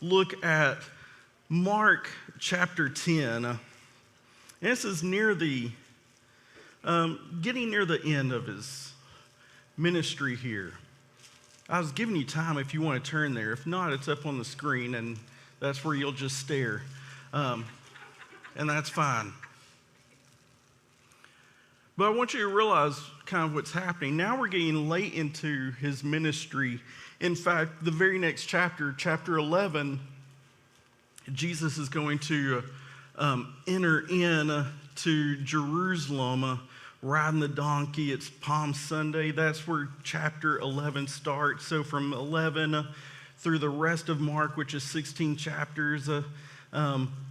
look at Mark chapter 10. And this is near the, getting near the end of his ministry here. I was giving you time if you want to turn there. If not, it's up on the screen, and that's where you'll just stare. And that's fine. But I want you to realize kind of what's happening. Now we're getting late into his ministry. In fact, the very next chapter, chapter 11, Jesus is going to enter in to Jerusalem, riding the donkey. It's Palm Sunday. That's where chapter 11 starts. So from 11 through the rest of Mark, which is 16 chapters, it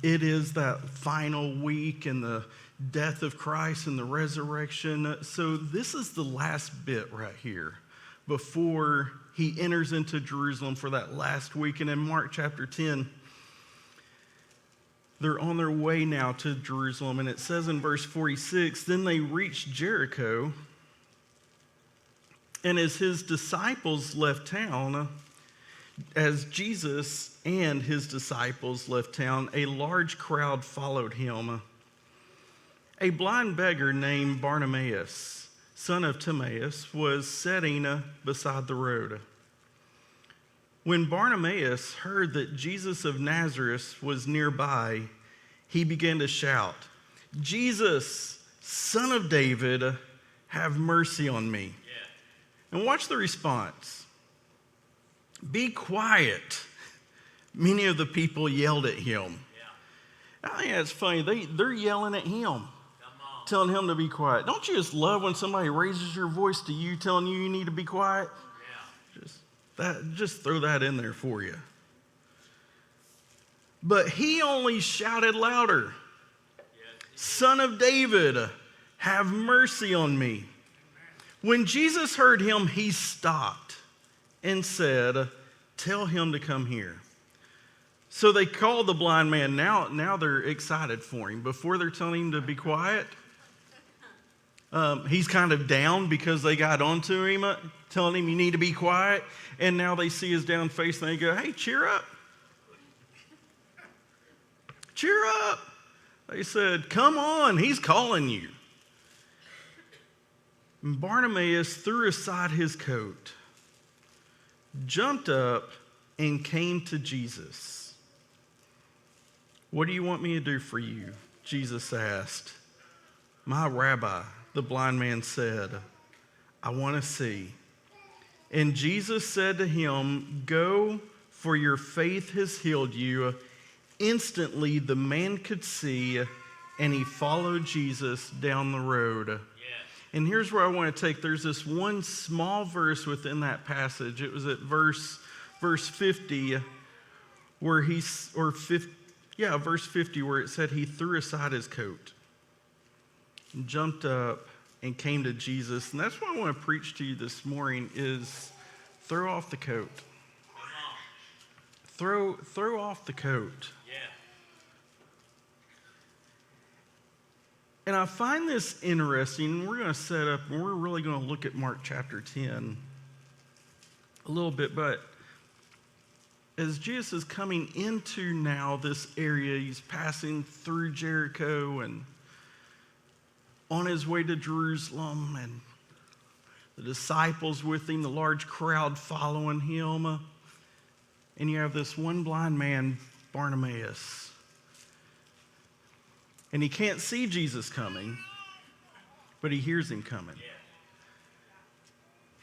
is that final week and the death of Christ and the resurrection. So this is the last bit right here before he enters into Jerusalem for that last week. And in Mark chapter 10, they're on their way now to Jerusalem. And it says in verse 46, then they reached Jericho. And as his disciples left town, as Jesus and his disciples left town, a large crowd followed him. A blind beggar named Bartimaeus, son of Timaeus, was sitting beside the road. When Bartimaeus heard that Jesus of Nazareth was nearby, he began to shout, Jesus, son of David, have mercy on me. Yeah. And watch the response. Be quiet. Many of the people yelled at him. Yeah. I think that's funny. They're yelling at him, telling him to be quiet. Don't you just love when somebody raises your voice to you, telling you need to be quiet? Yeah. Just throw that in there for you. But he only shouted louder, Son of David, have mercy on me. When Jesus heard him, he stopped and said, tell him to come here. So they called the blind man. Now they're excited for him. Before they're telling him to be quiet, he's kind of down because they got onto him, telling him you need to be quiet. And now they see his down face and they go, hey, cheer up. Cheer up. They said, come on, he's calling you. And Bartimaeus threw aside his coat, jumped up, and came to Jesus. What do you want me to do for you? Jesus asked. My rabbi, the blind man said, I want to see. And Jesus said to him, go, for your faith has healed you. Instantly, the man could see, and he followed Jesus down the road. Yeah. And here's where I want to take. There's this one small verse within that passage. It was at verse 50, where verse 50, where it said he threw aside his coat, and jumped up, and came to Jesus. And that's what I want to preach to you this morning is throw off the coat. Throw off the coat. Yeah. And I find this interesting. We're going to set up, and we're really going to look at Mark chapter 10 a little bit. But as Jesus is coming into now this area, he's passing through Jericho and on his way to Jerusalem, and the disciples with him, the large crowd following him. And you have this one blind man, Bartimaeus. And he can't see Jesus coming, but he hears him coming.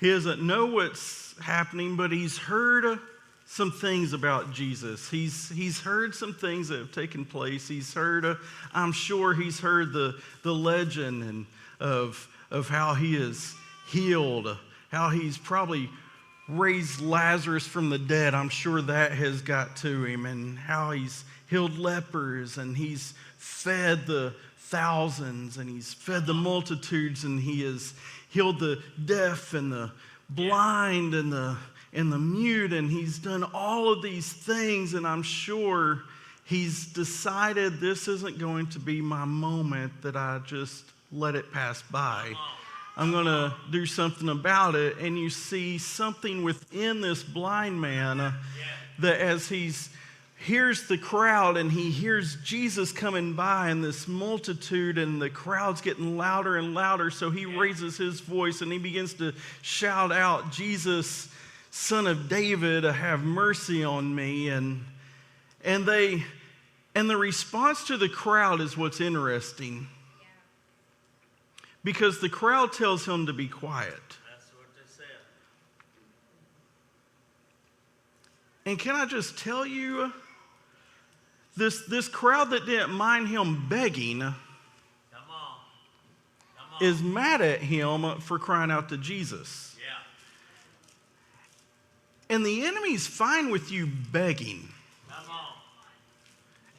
He doesn't know what's happening, but he's heard some things about Jesus. He's heard some things that have taken place. He's heard, I'm sure he's heard the legend and of how he is healed, how he's probably raised Lazarus from the dead. I'm sure that has got to him, and how he's healed lepers, and he's fed the thousands, and he's fed the multitudes, and he has healed the deaf and the blind and the mute, and he's done all of these things. And I'm sure he's decided this isn't going to be my moment that I just let it pass by. I'm going to do something about it. And you see something within this blind man that as he's hears the crowd, and he hears Jesus coming by and this multitude, and the crowd's getting louder and louder. So he raises his voice and he begins to shout out, "Jesus, Son of David, have mercy on me." And the response to the crowd is what's interesting. Because the crowd tells him to be quiet. That's what they said. And can I just tell you, this crowd that didn't mind him begging is mad at him for crying out to Jesus. Yeah. And the enemy's fine with you begging, Come on.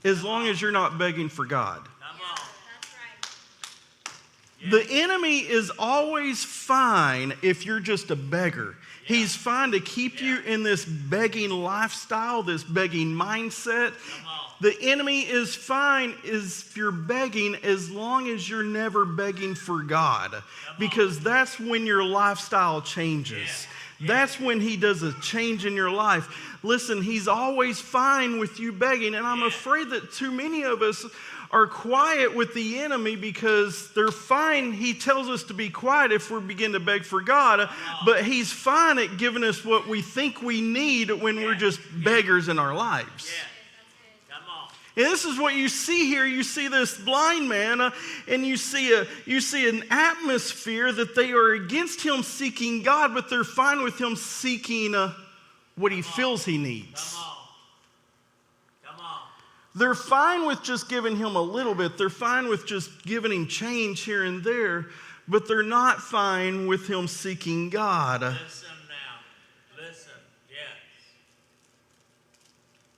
as long as you're not begging for God. Come on. That's right. Yeah. The enemy is always fine if you're just a beggar. Yeah. He's fine to keep you in this begging lifestyle, this begging mindset. Come on. The enemy is fine if you're begging, as long as you're never begging for God, because that's when your lifestyle changes. Yeah. That's when he does a change in your life. Listen, he's always fine with you begging, and I'm afraid that too many of us are quiet with the enemy because they're fine. He tells us to be quiet if we begin to beg for God, but he's fine at giving us what we think we need when we're just beggars in our lives. Yeah. Come on. And this is what you see here. You see this blind man, and you see an atmosphere that they are against him seeking God, but they're fine with him seeking what he feels he needs. Come on. Come on. They're fine with just giving him a little bit. They're fine with just giving him change here and there, but they're not fine with him seeking God. Listen now. Listen. Yes.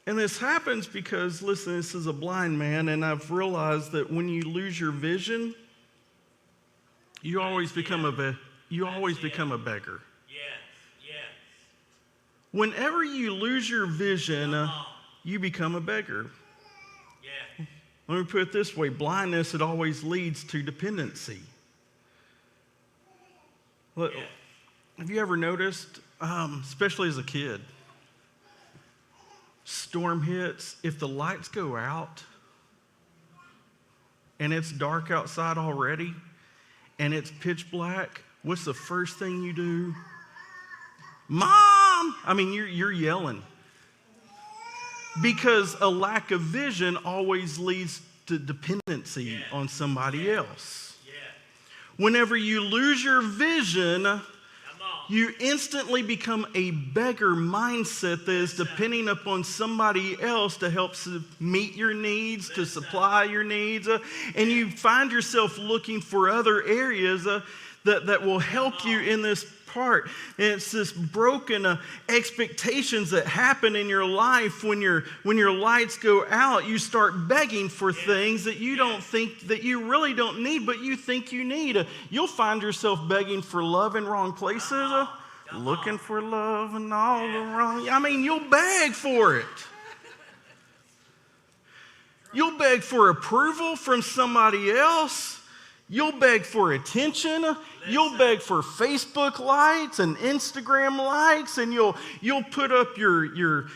And this happens because, listen, this is a blind man, and I've realized that when you lose your vision, you always become a beggar. Yes. Yes. Whenever you lose your vision, you become a beggar. Yeah. Let me put it this way: blindness, it always leads to dependency. Look, Yeah. have you ever noticed, especially as a kid, storm hits, if the lights go out and it's dark outside already and it's pitch black, what's the first thing you do? Mom! I mean, you're yelling. Because a lack of vision always leads to dependency on somebody else. Yeah. Whenever you lose your vision, Come on. you instantly become a beggar mindset that is depending upon somebody else to help meet your needs, to supply your needs, and you find yourself looking for other areas that will help you in this part. And it's this broken expectations that happen in your life when your lights go out. You start begging for things that you don't think, that you really don't need, but you think you need. You'll find yourself begging for love in wrong places, looking for love in all the wrong. I mean, you'll beg for it. You'll beg for approval from somebody else. You'll beg for attention. You'll beg for Facebook likes and Instagram likes, and you'll put up your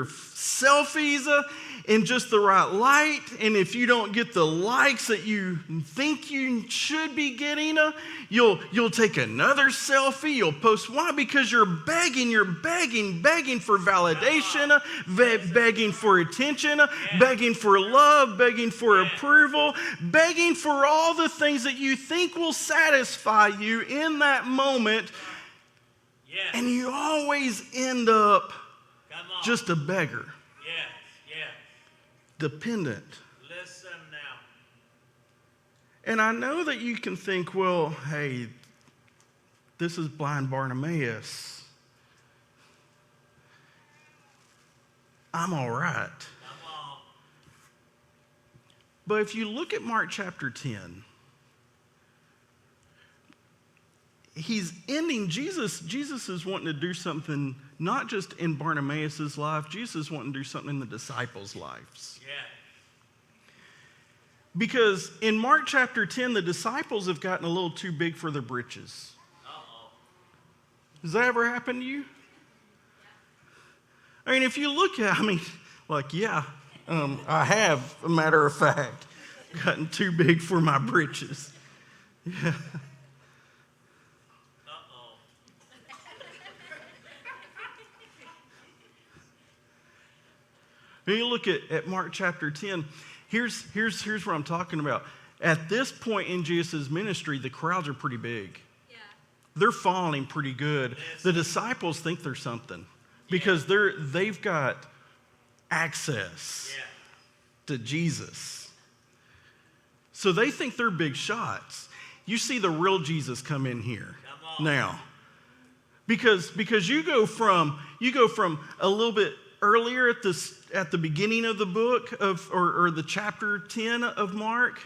selfies in just the right light. And if you don't get the likes that you think you should be getting, you'll take another selfie. You'll post. Why? Because you're begging for validation, begging for attention, begging for love, begging for approval, begging for all the things that you think will satisfy you in that moment. Yes. And you always end up Come on. just a beggar, Yes. Yes. dependent. Listen now. And I know that you can think, well, hey, this is blind Bartimaeus. I'm all right. Come on. But if you look at Mark chapter 10, he's ending, Jesus is wanting to do something not just in Bartimaeus' life, Jesus is wanting to do something in the disciples' lives. Yeah. Because in Mark chapter 10, the disciples have gotten a little too big for their britches. Uh-oh. Has Has that ever happened to you? I mean, if you look at, Like, yeah, I have, a matter of fact, gotten too big for my britches. Yeah. Uh-oh. When you look at Mark chapter 10, here's what I'm talking about. At this point in Jesus' ministry, the crowds are pretty big. Yeah. They're following him pretty good. The disciples think they're something because they've got access to Jesus. So they think they're big shots. You see the real Jesus come in here now. Because you go from a little bit earlier at the beginning of the book or the chapter 10 of Mark.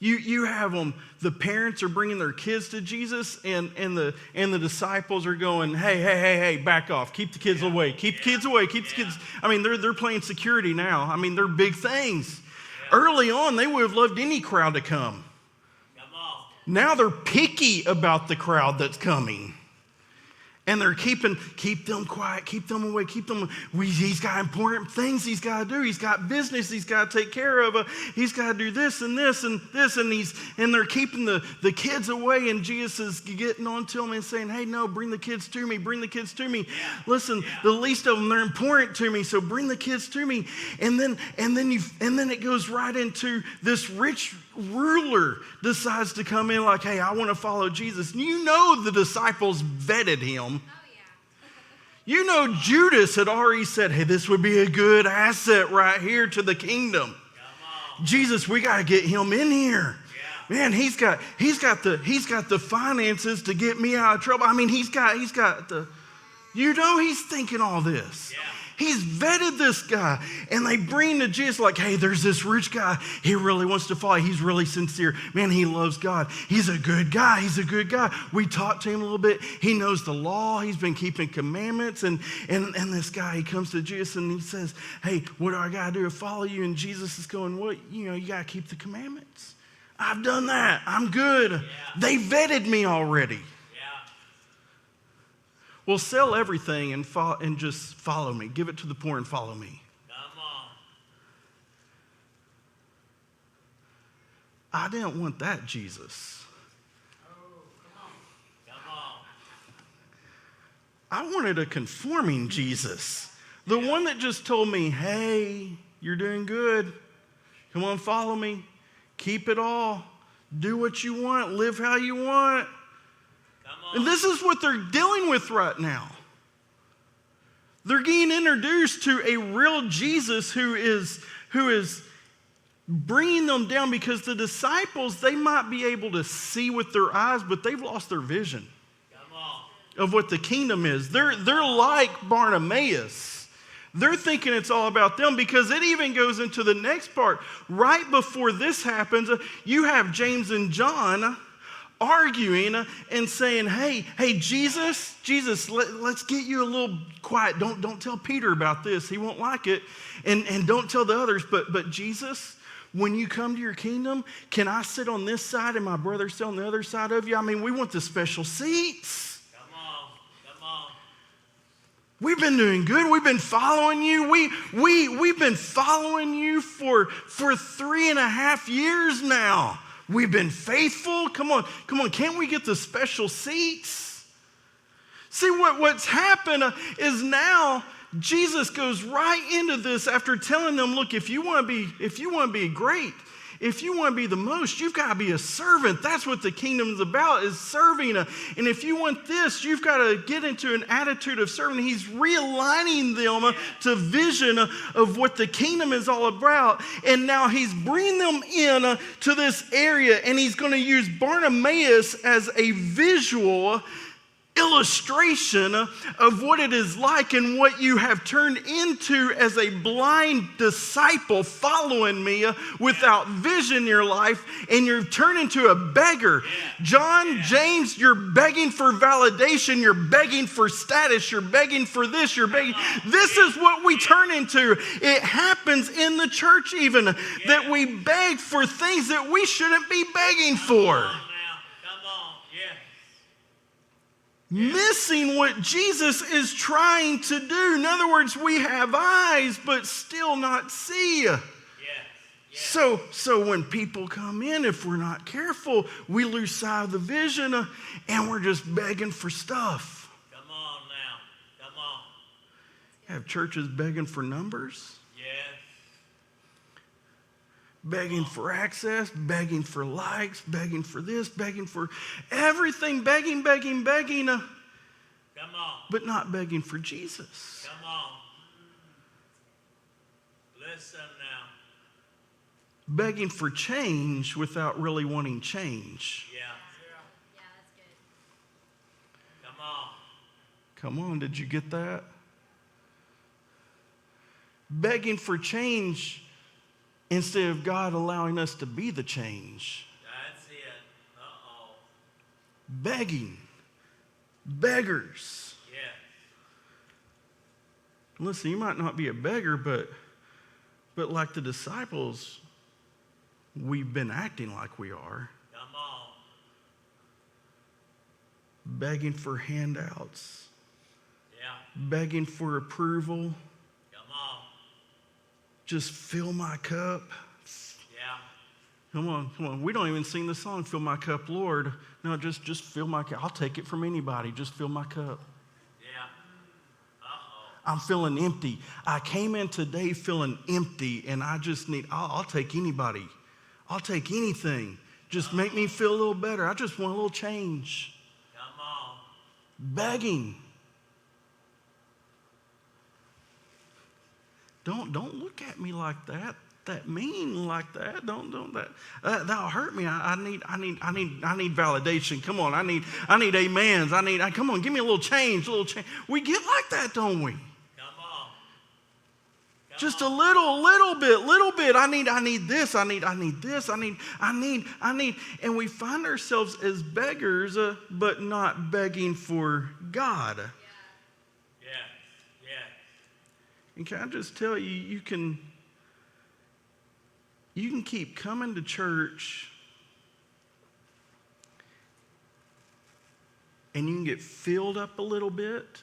You have them, the parents are bringing their kids to Jesus, and the disciples are going, hey, back off. Keep the kids away. Keep the kids away. Keep the kids. I mean, they're playing security now. I mean, they're big things. Yeah. Early on, they would have loved any crowd to come. Come on. Now they're picky about the crowd that's coming. And they're keep them quiet, keep them away, he's got important things he's got to do. He's got business he's got to take care of. He's got to do this and this and this. And they're keeping the kids away. And Jesus is getting on to them and saying, hey, no, bring the kids to me. Bring the kids to me. Yeah. Listen, the least of them, they're important to me. So bring the kids to me. And then it goes right into this rich ruler decides to come in like, hey, I want to follow Jesus. And you know the disciples vetted him. You know Judas had already said, hey, this would be a good asset right here to the kingdom. Jesus, we got to get him in here. Yeah. Man, he's got the finances to get me out of trouble. I mean, he's got the, he's thinking all this. Yeah. He's vetted this guy, and they bring to Jesus like, hey, there's this rich guy. He really wants to follow. He's really sincere. Man, he loves God. He's a good guy. We talked to him a little bit. He knows the law. He's been keeping commandments. And this guy, he comes to Jesus, and he says, hey, what do I got to do to follow you? And Jesus is going, what? You got to keep the commandments. I've done that. I'm good. Yeah. They vetted me already. Well, sell everything and just follow me. Give it to the poor and follow me. Come on. I didn't want that Jesus. Oh, come on. I wanted a conforming Jesus. The one that just told me, hey, you're doing good. Come on, follow me. Keep it all. Do what you want. Live how you want. And this is what they're dealing with right now. They're getting introduced to a real Jesus who is bringing them down because the disciples, they might be able to see with their eyes, but they've lost their vision of what the kingdom is. They're like Bartimaeus. They're thinking it's all about them because it even goes into the next part. Right before this happens, you have James and John arguing and saying, hey, Jesus, let's get you a little quiet. Don't tell Peter about this. He won't like it. And don't tell the others. But Jesus, when you come to your kingdom, can I sit on this side and my brother sit on the other side of you? I mean, we want the special seats. Come on. We've been doing good. We've been following you. We've been following you for 3.5 years now. We've been faithful. Come on. Can't we get the special seats? See, what's happened is now Jesus goes right into this after telling them, look, if you want to be great, if you want to be the most, you've got to be a servant. That's what the kingdom is about, is serving. And if you want this, you've got to get into an attitude of serving. He's realigning them to vision of what the kingdom is all about. And now he's bringing them in to this area, and he's going to use Bartimaeus as a visual illustration of what it is like and what you have turned into as a blind disciple following me without vision in your life, and you've turned into a beggar. John, James, you're begging for validation, you're begging for status, you're begging for this, you're begging. This is what we turn into. It happens in the church even, that we beg for things that we shouldn't be begging for. missing what Jesus is trying to do. In other words, we have eyes but still not see. Yes. Yes. So when people come in, if we're not careful, we lose sight of the vision and we're just begging for stuff. Come on now. Come on. Have churches begging for numbers, Yes. begging for access, begging for likes, begging for this, begging for everything, begging, Come on. but not begging for Jesus. Come on. Listen now. Begging for change without really wanting change. Yeah. Yeah, that's good. Come on. Come on, did you get that? Begging for change instead of God allowing us to be the change. That's it. Uh-oh. Begging. Beggars. Yes. Listen, you might not be a beggar, but like the disciples, we've been acting like we are. Come on. Begging for handouts. Yeah. Begging for approval. Come on. Just fill my cup. Yeah. Come on. We don't even sing the song, Fill My Cup, Lord. No, just fill my cup. I'll take it from anybody. Just fill my cup. Yeah. Uh-oh. I'm feeling empty. I came in today feeling empty, and I just need, I'll take anybody. I'll take anything. Just make me feel a little better. I just want a little change. Come on. Begging. Don't look at me like that. That mean like that. Don't that'll hurt me. I need validation. Come on, I need amens. Come on, give me a little change, We get like that, don't we? Come on. Just a little bit. I need this. I need this. And we find ourselves as beggars, but not begging for God. Yeah. Yeah. And can I just tell you, you can keep coming to church and you can get filled up a little bit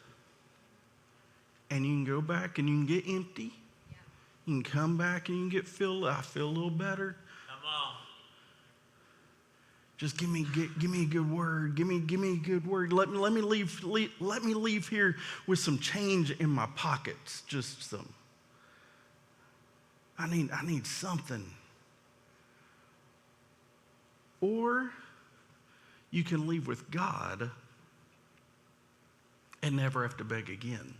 and you can go back and you can get empty. Yeah. You can come back and you can get filled. I feel a little better. Come on. Just give me a good word. Give me a good word. Let me leave here with some change in my pockets. Just some. I need something. Or you can leave with God and never have to beg again.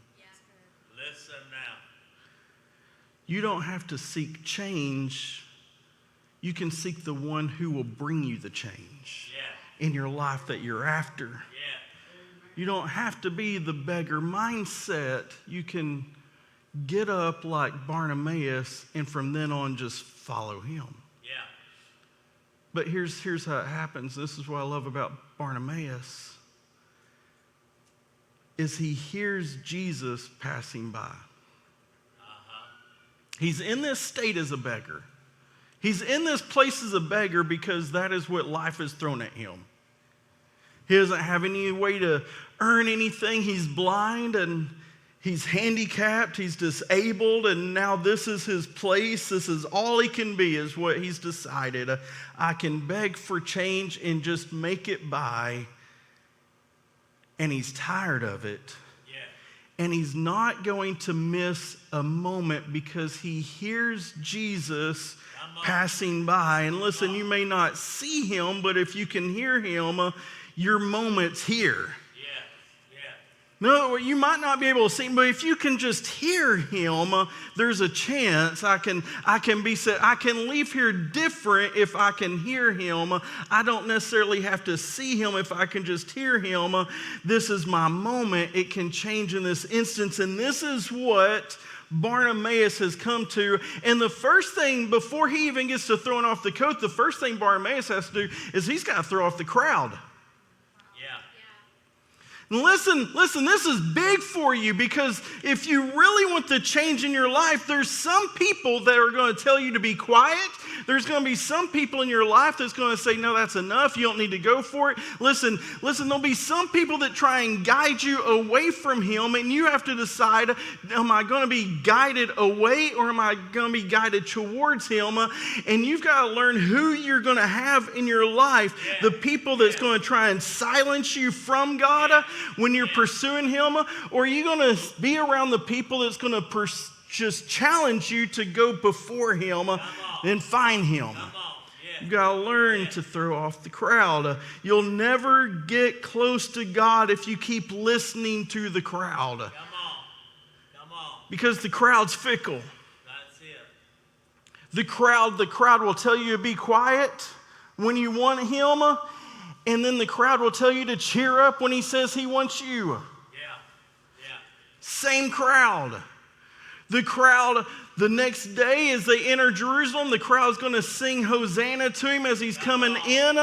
Listen now. You don't have to seek change. You can seek the one who will bring you the change in your life that you're after. Yeah. You don't have to be the beggar mindset. You can get up like Bartimaeus and from then on just follow him. Yeah. But here's how it happens. This is what I love about Bartimaeus. Is he hears Jesus passing by. He's in this state as a beggar. He's in this place as a beggar because that is what life has thrown at him. He doesn't have any way to earn anything. He's blind and he's handicapped. He's disabled, and now this is his place. This is all he can be, is what he's decided. I can beg for change and just make it by. And he's tired of it. And he's not going to miss a moment because he hears Jesus passing by. And listen, you may not see him, but if you can hear him, your moment's here. No, you might not be able to see him, but if you can just hear him, there's a chance I can be set. I can leave here different if I can hear him. I don't necessarily have to see him if I can just hear him. This is my moment. It can change in this instance, and this is what Bartimaeus has come to. And the first thing, before he even gets to throwing off the coat, the first thing Bartimaeus has to do is he's got to throw off the crowd. Listen, this is big for you, because if you really want the change in your life, there's some people that are going to tell you to be quiet. There's going to be some people in your life that's going to say, no, that's enough. You don't need to go for it. Listen, there'll be some people that try and guide you away from him, and you have to decide, am I going to be guided away or am I going to be guided towards him? And you've got to learn who you're going to have in your life. The people that's going to try and silence you from God when you're pursuing him, or are you going to be around the people that's going to just challenge you to go before him and find him? You got to learn to throw off the crowd. You'll never get close to God if you keep listening to the crowd. Come on. Because the crowd's fickle. That's it. The crowd will tell you to be quiet when you want him, and then the crowd will tell you to cheer up when he says he wants you. Yeah. Same crowd. The crowd, the next day as they enter Jerusalem, the crowd's going to sing Hosanna to him as he's coming in.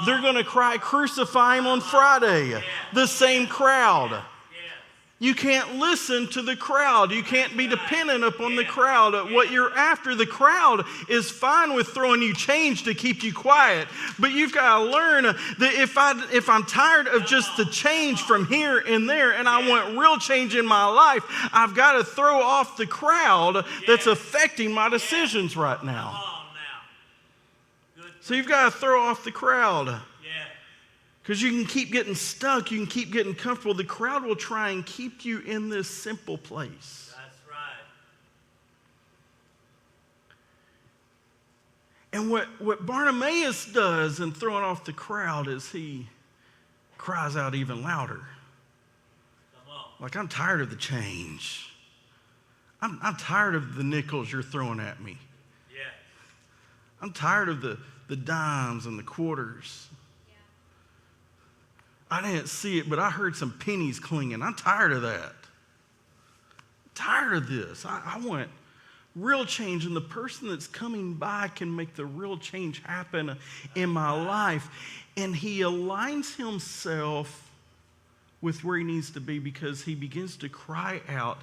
They're going to cry, crucify him on Friday. The same crowd. You can't listen to the crowd. You can't be dependent upon the crowd. What you're after, the crowd is fine with throwing you change to keep you quiet. But you've got to learn that if I'm tired of just the change from here and there and I want real change in my life, I've got to throw off the crowd that's affecting my decisions right now. So you've got to throw off the crowd. Because you can keep getting stuck, you can keep getting comfortable. The crowd will try and keep you in this simple place. That's right. And what Bartimaeus does in throwing off the crowd is he cries out even louder. Come on. Like, I'm tired of the change. I'm tired of the nickels you're throwing at me. Yeah. I'm tired of the dimes and the quarters. I didn't see it, but I heard some pennies clinging. I'm tired of that. I'm tired of this. I want real change, and the person that's coming by can make the real change happen in my life. And he aligns himself with where he needs to be because he begins to cry out.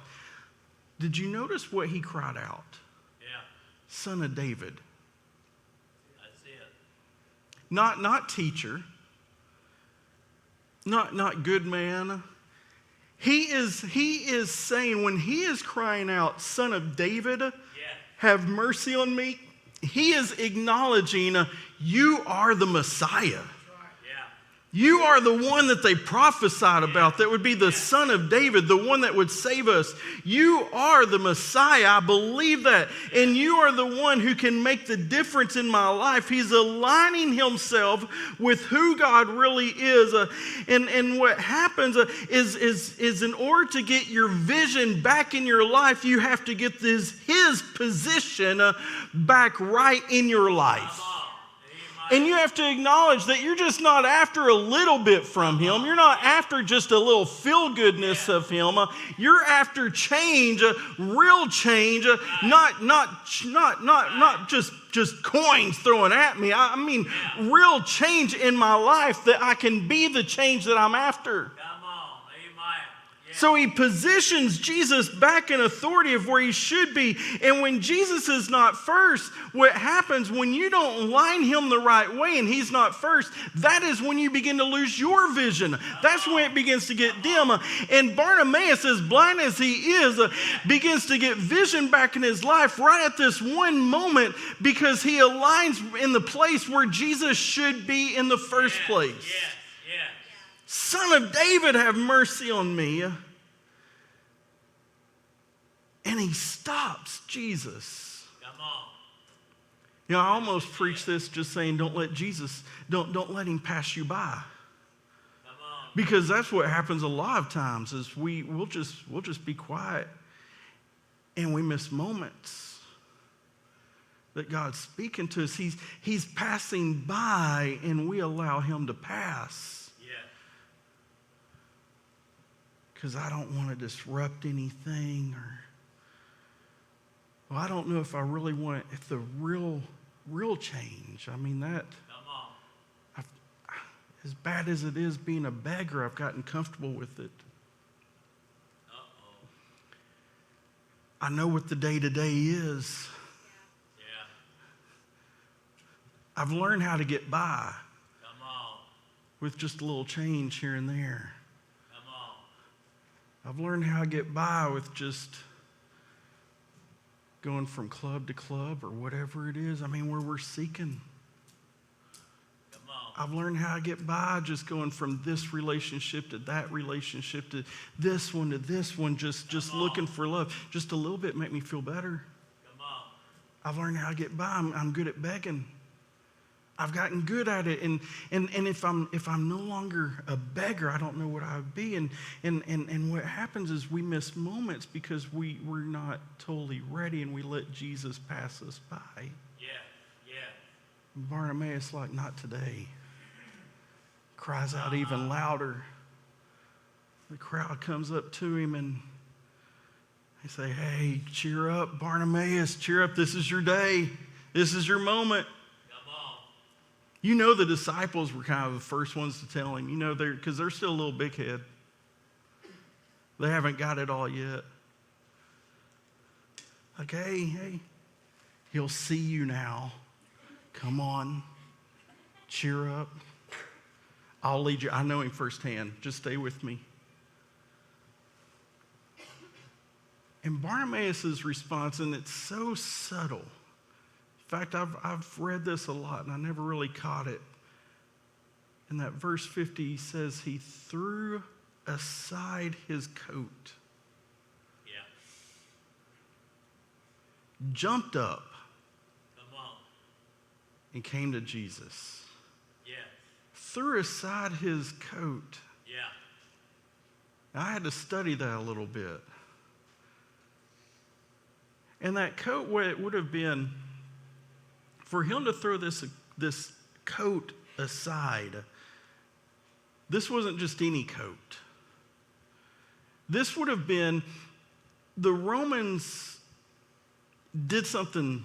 Did you notice what he cried out? Yeah. Son of David. That's it. Not teacher. Not good man. He is saying, when he is crying out, Son of David, have mercy on me, he is acknowledging you are the Messiah. You are the one that they prophesied about that would be the Son of David, the one that would save us. You are the Messiah. I believe that. And you are the one who can make the difference in my life. He's aligning himself with who God really is. And what happens is in order to get your vision back in your life, you have to get his position back right in your life. And you have to acknowledge that you're just not after a little bit from him. You're not after just a little feel-goodness of him. You're after change, real change, not just coins thrown at me. I mean, real change in my life that I can be the change that I'm after. So he positions Jesus back in authority of where he should be. And when Jesus is not first, what happens when you don't line him the right way and he's not first, that is when you begin to lose your vision. That's when it begins to get dim. And Bartimaeus, as blind as he is, begins to get vision back in his life right at this one moment because he aligns in the place where Jesus should be in the first place. Son of David, have mercy on me. And he stops Jesus. Come on. You know, I almost preach this just saying, don't let let him pass you by. Come on. Because that's what happens a lot of times is we'll just be quiet and we miss moments that God's speaking to us. He's passing by and we allow him to pass. Because I don't want to disrupt anything, or I don't know if I really want it, if the real change. I mean, that, as bad as it is being a beggar, I've gotten comfortable with it. I know what the day-to-day is. I've learned how to get by Come on. with just a little change here and there. Come on. I've learned how to get by with just going from club to club or whatever it is. I mean, where we're seeking. Come on. I've learned how to get by just going from this relationship to that relationship to this one, just looking for love. Just a little bit make me feel better. Come on. I've learned how to get by. I'm good at begging. I've gotten good at it, and if I'm no longer a beggar, I don't know what I would be. And what happens is we miss moments because we're not totally ready, and we let Jesus pass us by. Yeah. Yeah. Bartimaeus, like, not today. Cries out even louder. The crowd comes up to him and they say, "Hey, cheer up, Bartimaeus, cheer up. This is your day. This is your moment." You know, the disciples were kind of the first ones to tell him, because they're still a little big head. They haven't got it all yet. Like, hey, he'll see you now. Come on, cheer up. I'll lead you. I know him firsthand. Just stay with me. And Bartimaeus' response, and it's so subtle. In fact, I've read this a lot, and I never really caught it. In that verse 50, he says he threw aside his coat. Yeah. Jumped up. Come on. And came to Jesus. Yeah. Threw aside his coat. Yeah. Now, I had to study that a little bit. And that coat, what it would have been, for him to throw this coat aside, this wasn't just any coat. This would have been, the Romans did something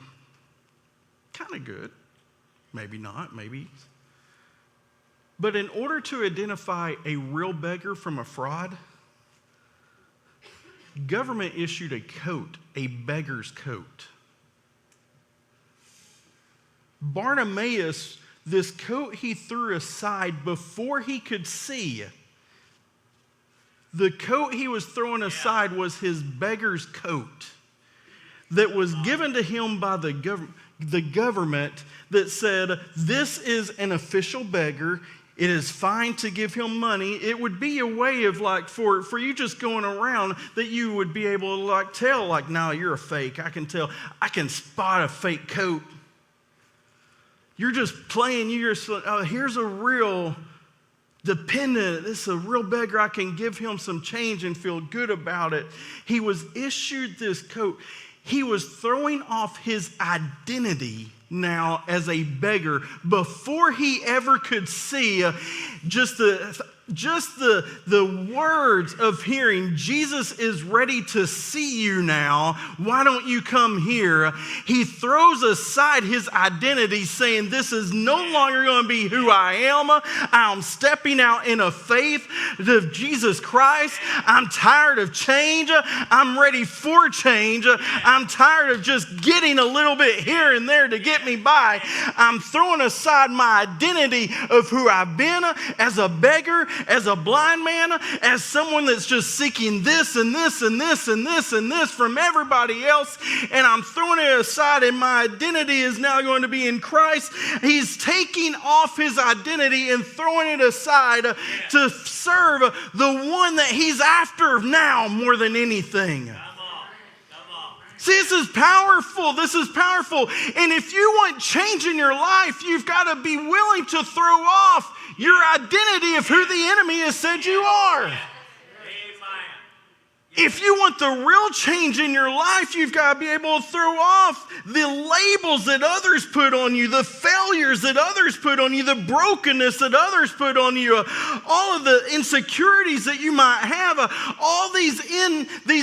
kind of good. Maybe not, maybe. But in order to identify a real beggar from a fraud, government issued a coat, a beggar's coat. Bartimaeus, this coat he threw aside before he could see. The coat he was throwing aside was his beggar's coat that was given to him by the government that said, this is an official beggar. It is fine to give him money. It would be a way of for you just going around that you would be able to tell, no, you're a fake. I can tell. I can spot a fake coat. You're just playing. Here's a real dependent. This is a real beggar. I can give him some change and feel good about it. He was issued this coat. He was throwing off his identity now as a beggar before he ever could see just the words of hearing, Jesus is ready to see you now. Why don't you come here? He throws aside his identity saying, this is no longer going to be who I am. I'm stepping out in a faith of Jesus Christ. I'm tired of change. I'm ready for change. I'm tired of just getting a little bit here and there to get me by. I'm throwing aside my identity of who I've been as a beggar, as a blind man, as someone that's just seeking this and this and this and this and this from everybody else, and I'm throwing it aside, and my identity is now going to be in Christ. He's taking off his identity and throwing it aside to serve the one that he's after now more than anything. Come on. See, this is powerful. This is powerful. And if you want change in your life, you've got to be willing to throw off your identity of who the enemy has said you are. Amen. If you want the real change in your life, you've got to be able to throw off the labels that others put on you, the failures that others put on you, the brokenness that others put on you, all of the insecurities that you might have, all these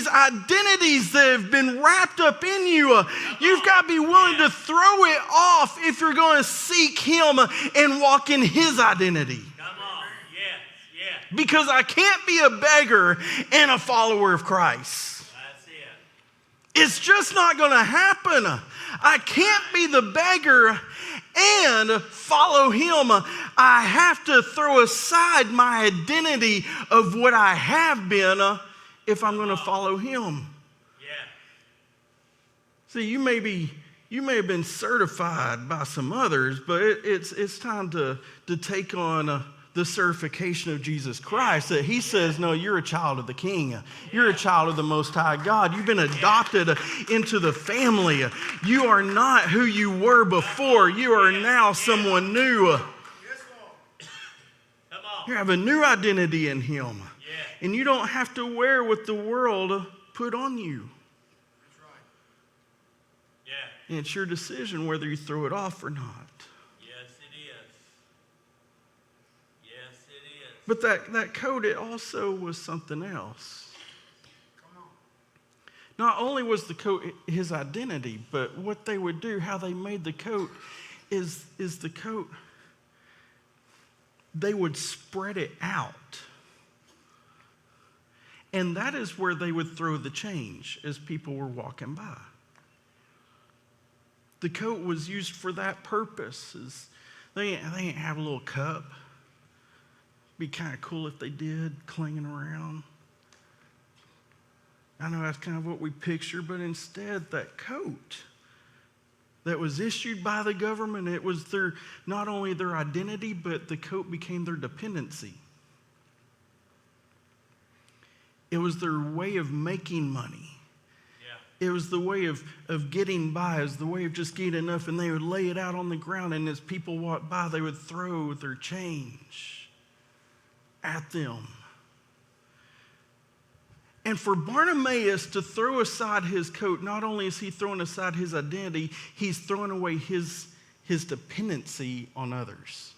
identities that have been wrapped up in you. You've got to be willing to throw it off if you're going to seek him and walk in his identity. Because I can't be a beggar and a follower of Christ. That's it. It's just not going to happen. I can't be the beggar and follow him, I have to throw aside my identity of what I have been if I'm going to follow him. Yeah. See, you may have been certified by some others, but it's time to take on the certification of Jesus Christ, that he says, no, you're a child of the King. You're a child of the Most High God. You've been adopted into the family. You are not who you were before. You are now someone new. Come on. You have a new identity in him. Yeah. And you don't have to wear what the world put on you. That's right. Yeah. And it's your decision whether you throw it off or not. Yes, it is. Yes, it is. But that coat, it also was something else. Come on. Not only was the coat his identity, but what they would do, how they made the coat, is the coat, they would spread it out. And that is where they would throw the change as people were walking by. The coat was used for that purpose. They didn't have a little cup. Be kind of cool if they did, clinging around. I know that's kind of what we picture, but instead, that coat that was issued by the government, it was not only their identity, but the coat became their dependency. It was their way of making money. It was the way of getting by. It was the way of just getting enough, and they would lay it out on the ground, and as people walked by, they would throw their change at them. And for Bartimaeus to throw aside his coat, not only is he throwing aside his identity, he's throwing away his dependency on others.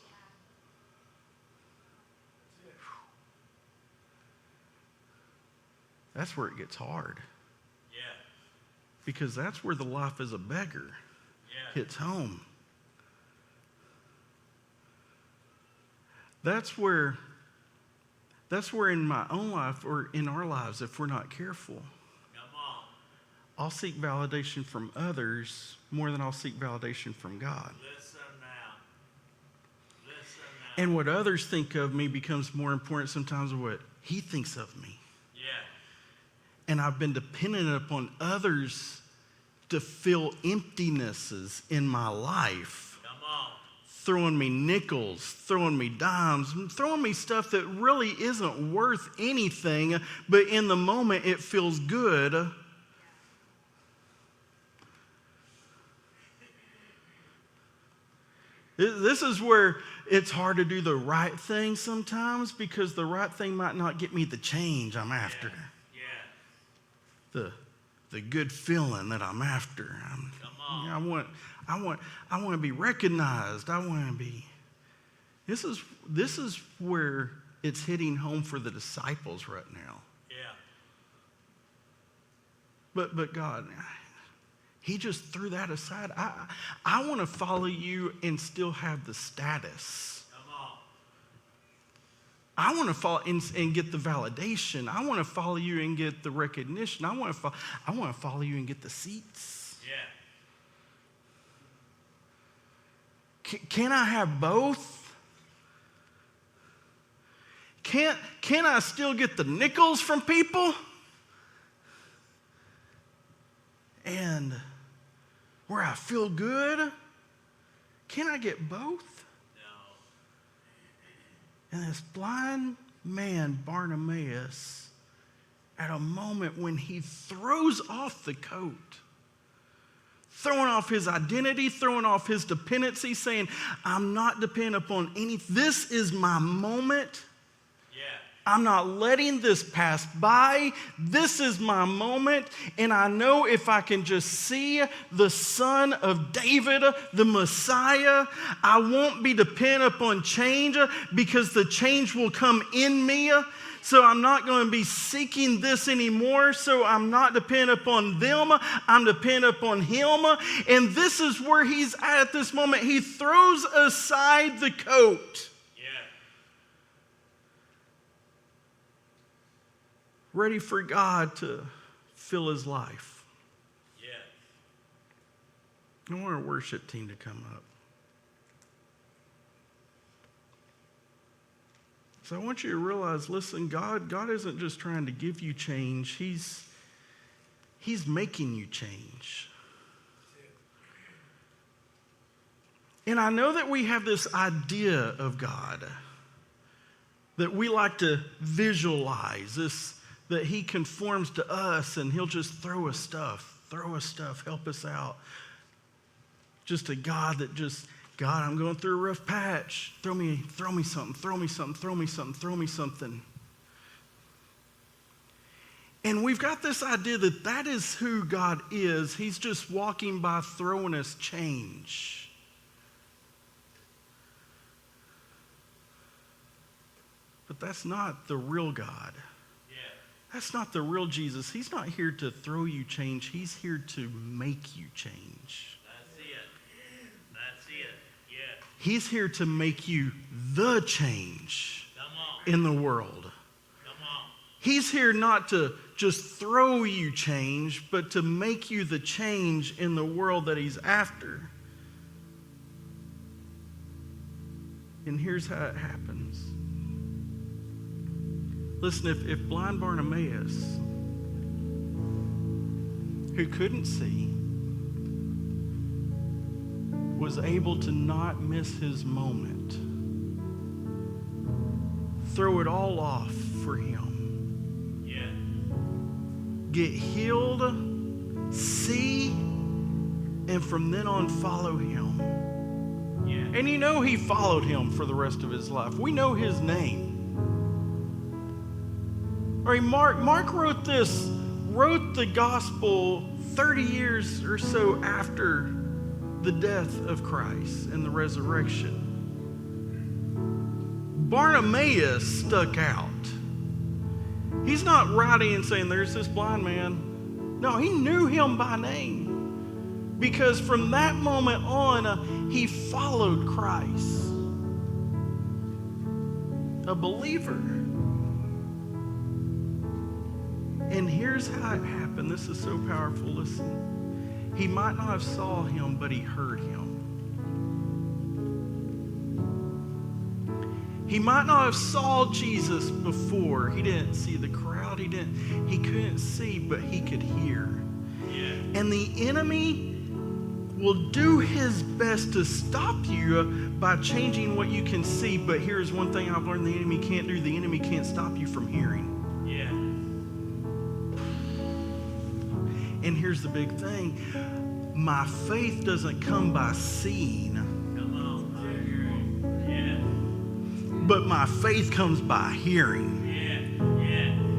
That's where it gets hard. Yeah. Because that's where the life as a beggar hits home. That's where in my own life or in our lives, if we're not careful, Come on. I'll seek validation from others more than I'll seek validation from God. Listen now. Listen now. And what others think of me becomes more important sometimes than what he thinks of me. Yeah. And I've been dependent upon others to fill emptinesses in my life. Come on. Throwing me nickels, throwing me dimes, throwing me stuff that really isn't worth anything, but in the moment it feels good. This is where it's hard to do the right thing sometimes, because the right thing might not get me the change I'm after. Yeah. The good feeling that I'm after. Come on. I want to be recognized. I want to be. This is where it's hitting home for the disciples right now. Yeah. But God, he just threw that aside. I want to follow you and still have the status. Come on. I want to follow and get the validation. I want to follow you and get the recognition. I want to follow you and get the seats. Yeah. Can I have both? Can I still get the nickels from people? And where I feel good? Can I get both? No. And this blind man, Bartimaeus, at a moment when he throws off the coat, throwing off his identity, throwing off his dependency, saying, I'm not dependent upon anything. This is my moment. Yeah. I'm not letting this pass by. This is my moment. And I know if I can just see the Son of David, the Messiah, I won't be dependent upon change, because the change will come in me. So I'm not going to be seeking this anymore. So I'm not dependent upon them. I'm dependent upon him. And this is where he's at this moment. He throws aside the coat. Ready for God to fill his life. Yeah. I want our worship team to come up. So I want you to realize, listen, God isn't just trying to give you change. He's making you change. And I know that we have this idea of God that we like to visualize, that he conforms to us and he'll just throw us stuff, help us out. Just a God that just, God, I'm going through a rough patch. Throw me something. And we've got this idea that is who God is. He's just walking by throwing us change. But that's not the real God. Yeah. That's not the real Jesus. He's not here to throw you change. He's here to make you change. That's it. Yeah. He's here to make you the change in the world. Come on. He's here not to just throw you change, but to make you the change in the world that he's after. And here's how it happens. Listen, if blind Bartimaeus, who couldn't see, was able to not miss his moment, throw it all off for him, Yeah. get healed, see, and from then on follow him. Yeah. And you know he followed him for the rest of his life. We know his name. All right, Mark wrote the gospel 30 years or so after the death of Christ and the resurrection. Bartimaeus stuck out. He's not writing and saying, there's this blind man. No, he knew him by name. Because from that moment on, he followed Christ. A believer. And here's how it happened. This is so powerful. Listen. He might not have saw him, but he heard him. He might not have saw Jesus before. He didn't see the crowd. He couldn't see, but he could hear. Yeah. And the enemy will do his best to stop you by changing what you can see. But here's one thing I've learned the enemy can't do. The enemy can't stop you from hearing. Yeah. And here's the big thing. My faith doesn't come by seeing. Come on. I agree. Yeah. But my faith comes by hearing.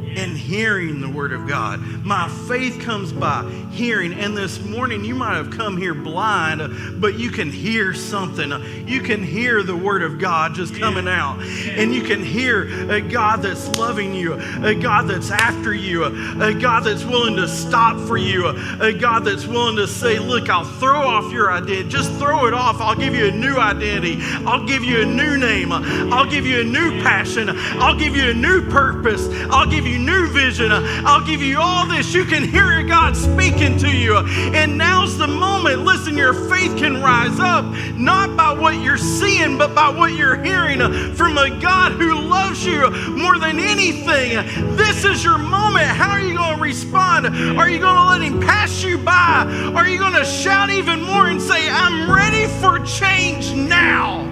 And hearing the word of God. My faith comes by hearing. And this morning you might have come here blind, but you can hear something. You can hear the word of God just coming out. And you can hear a God that's loving you, a God that's after you, a God that's willing to stop for you, a God that's willing to say, look, I'll throw off your identity. Just throw it off. I'll give you a new identity. I'll give you a new name. I'll give you a new passion. I'll give you a new purpose. I'll give you new vision. I'll give you all this. You can hear God speaking to you. And now's the moment. Listen, your faith can rise up, not by what you're seeing, but by what you're hearing from a God who loves you more than anything. This is your moment. How are you going to respond? Are you going to let him pass you by? Are you going to shout even more and say, I'm ready for change now?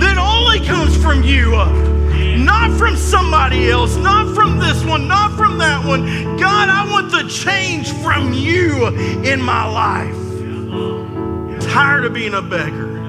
That only comes from you. Not from somebody else, not from this one, not from that one. God, I want the change from you in my life. Tired of being a beggar.